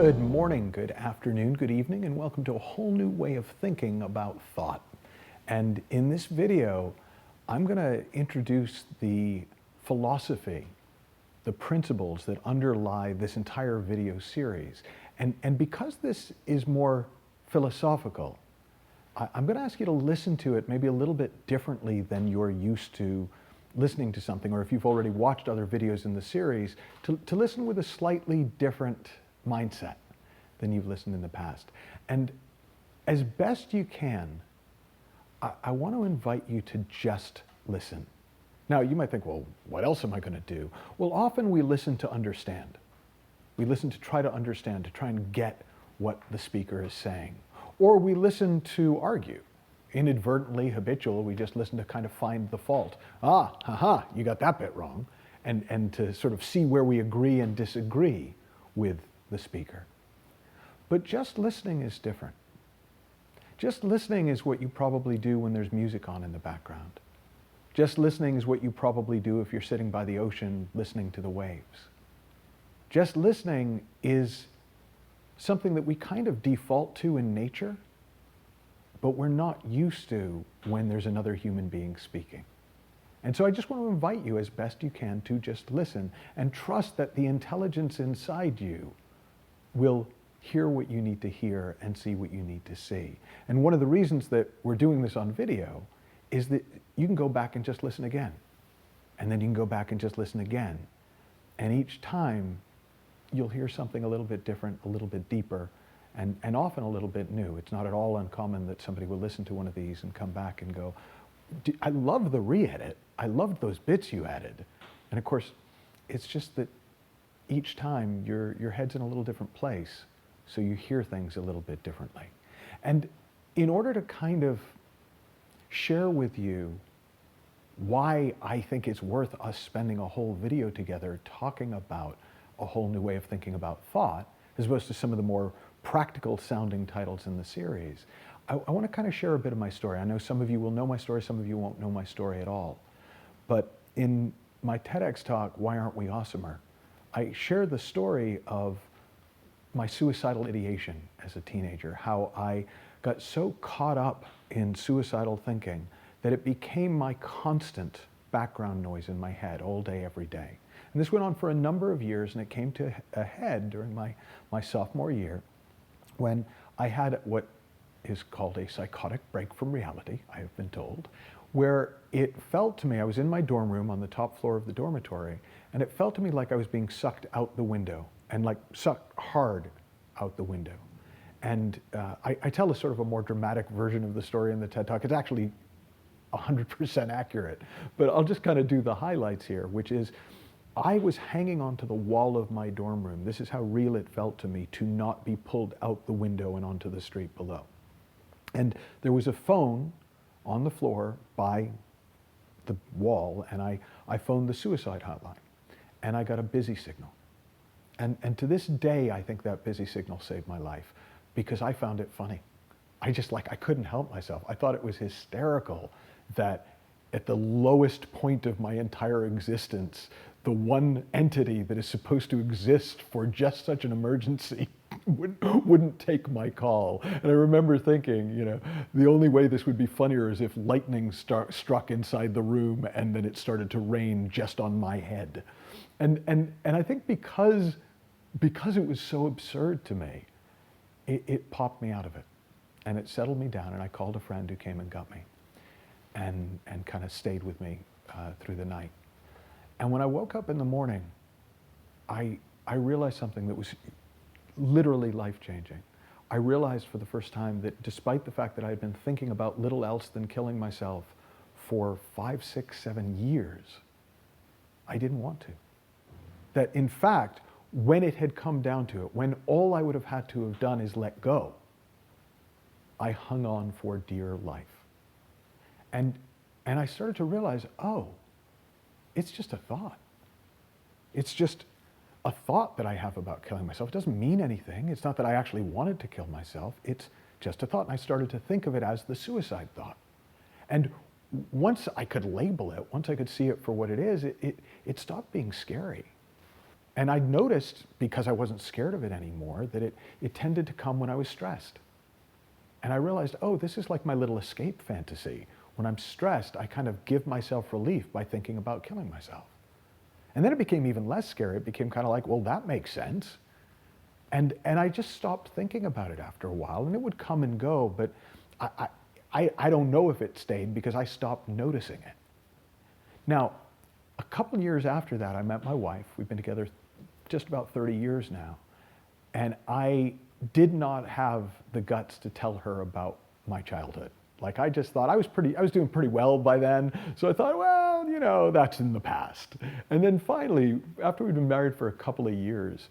Good morning, good afternoon, good evening, and welcome to a whole new way of thinking about thought. And in this video, I'm going to introduce the philosophy, the principles that underlie this entire video series. And because this is more philosophical, I'm going to ask you to listen to it maybe a little bit differently than you're used to listening to something, or if you've already watched other videos in the series, to listen with a slightly different mindset than you've listened in the past. And as best you can, I want to invite you to just listen. Now, you might think, well, what else am I going to do? Well, often we listen to understand. We listen to try to understand, to try and get what the speaker is saying. Or we listen to argue. Inadvertently, habitual, we just listen to kind of find the fault. You got that bit wrong. And to sort of see where we agree and disagree with the speaker. But just listening is different. Just listening is what you probably do when there's music on in the background. Just listening is what you probably do if you're sitting by the ocean listening to the waves. Just listening is something that we kind of default to in nature, but we're not used to when there's another human being speaking. And so I just want to invite you as best you can to just listen and trust that the intelligence inside you will hear what you need to hear and see what you need to see. And one of the reasons that we're doing this on video is that you can go back and just listen again. And then you can go back and just listen again. And each time you'll hear something a little bit different, a little bit deeper, and often a little bit new. It's not at all uncommon that somebody will listen to one of these and come back and go, I love the re-edit. I loved those bits you added. And of course, it's just that each time your head's in a little different place, so you hear things a little bit differently. And in order to kind of share with you why I think it's worth us spending a whole video together talking about a whole new way of thinking about thought, as opposed to some of the more practical sounding titles in the series, I want to kind of share a bit of my story. I know some of you will know my story, some of you won't know my story at all. But in my TEDx talk, Why Aren't We Awesomer?, I share the story of my suicidal ideation as a teenager, how I got so caught up in suicidal thinking that it became my constant background noise in my head all day, every day. And this went on for a number of years, and it came to a head during my sophomore year when I had what is called a psychotic break from reality, I have been told, where it felt to me, I was in my dorm room on the top floor of the dormitory, and it felt to me like I was being sucked out the window, and like sucked hard out the window. And I tell a sort of a more dramatic version of the story in the TED Talk. It's actually 100% accurate, but I'll just kind of do the highlights here, which is I was hanging onto the wall of my dorm room. This is how real it felt to me to not be pulled out the window and onto the street below. And there was a phone on the floor by the wall, and I phoned the suicide hotline, and I got a busy signal. And to this day, I think that busy signal saved my life, because I found it funny. I couldn't help myself. I thought it was hysterical that at the lowest point of my entire existence, the one entity that is supposed to exist for just such an emergency wouldn't take my call. And I remember thinking, the only way this would be funnier is if lightning struck inside the room and then it started to rain just on my head. And I think because it was so absurd to me, it popped me out of it. And it settled me down, and I called a friend who came and got me and kind of stayed with me through the night. And when I woke up in the morning, I realized something that was literally life-changing. I realized for the first time that despite the fact that I had been thinking about little else than killing myself for 5, 6, 7 years, I didn't want to. That in fact, when it had come down to it, when all I would have had to have done is let go, I hung on for dear life. And I started to realize, it's just a thought. It's just a thought that I have about killing myself. It doesn't mean anything. It's not that I actually wanted to kill myself. It's just a thought. And I started to think of it as the suicide thought. And once I could label it, once I could see it for what it is, it stopped being scary. And I noticed, because I wasn't scared of it anymore, that it tended to come when I was stressed. And I realized, oh, this is like my little escape fantasy. When I'm stressed, I kind of give myself relief by thinking about killing myself. And then it became even less scary. It became kind of like, well, that makes sense. And I just stopped thinking about it after a while, and it would come and go, but I don't know if it stayed because I stopped noticing it. Now, a couple years after that, I met my wife. We've been together just about 30 years now. And I did not have the guts to tell her about my childhood. Like, I just thought I was doing pretty well by then. So I thought, well, you know, that's in the past. And then finally, after we'd been married for a couple of years,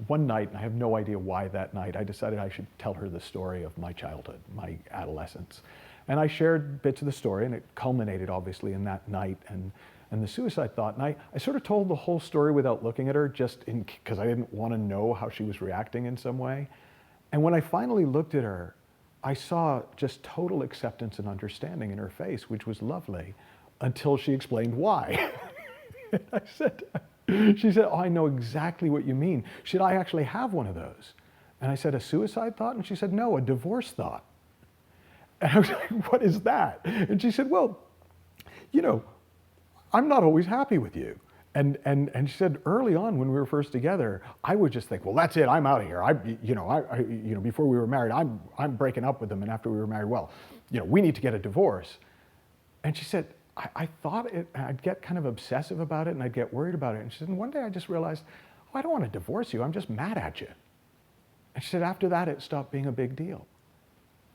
one night, and I have no idea why that night, I decided I should tell her the story of my childhood, my adolescence. And I shared bits of the story, and it culminated obviously in that night and the suicide thought. And I sort of told the whole story without looking at her, just because I didn't want to know how she was reacting in some way. And when I finally looked at her, I saw just total acceptance and understanding in her face, which was lovely, until she explained why. She said, oh, I know exactly what you mean. Should I actually have one of those? And I said, a suicide thought? And she said, no, a divorce thought. And I was like, what is that? And she said, well, you know, I'm not always happy with you. And she said, early on when we were first together, I would just think, well, that's it, I'm out of here. Before we were married, I'm breaking up with him. And after we were married, well, you know, we need to get a divorce. And she said, I thought I'd get kind of obsessive about it and I'd get worried about it. And she said, and one day I just realized, oh, I don't want to divorce you, I'm just mad at you. And she said, after that, it stopped being a big deal.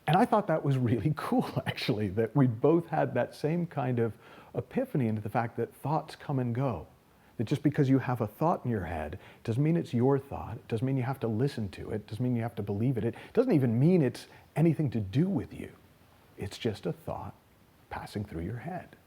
And I thought that was really cool, actually, that we both had that same kind of epiphany into the fact that thoughts come and go. That just because you have a thought in your head doesn't mean it's your thought. It doesn't mean you have to listen to it. It doesn't mean you have to believe it. It doesn't even mean it's anything to do with you. It's just a thought passing through your head.